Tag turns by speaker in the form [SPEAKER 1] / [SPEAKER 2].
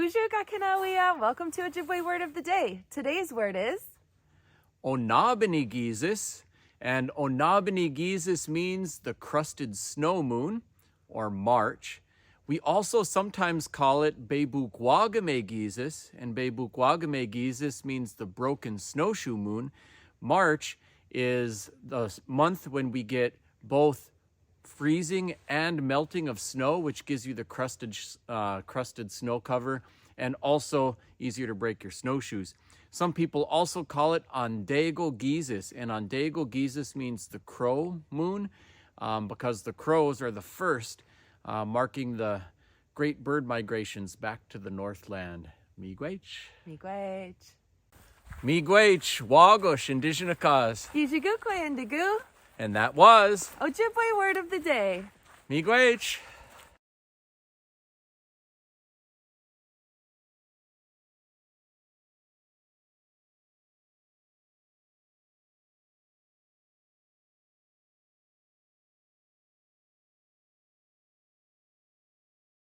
[SPEAKER 1] Bonjour, Kakanawiya. Welcome to Ojibwe Word of the Day. Today's word is
[SPEAKER 2] Onaabani-giizis, and Onaabani-giizis means the crusted snow moon, or March. We also sometimes call it Bebukwagame-giizis, and Bebukwagame-giizis means the broken snowshoe moon. March is the month when we get both freezing and melting of snow, which gives you the crusted snow cover, and also easier to break your snowshoes. Some people also call it Ondago-giizis, and Ondago-giizis means the crow moon, because the crows are the first, marking the great bird migrations back to the Northland. Miigwech.
[SPEAKER 1] Miigwech.
[SPEAKER 2] Miigwech, Wagosh, Indigenous.
[SPEAKER 1] Hijigukwe Indigu.
[SPEAKER 2] And that was
[SPEAKER 1] Ojibwe Word of the Day.
[SPEAKER 2] Miigwech.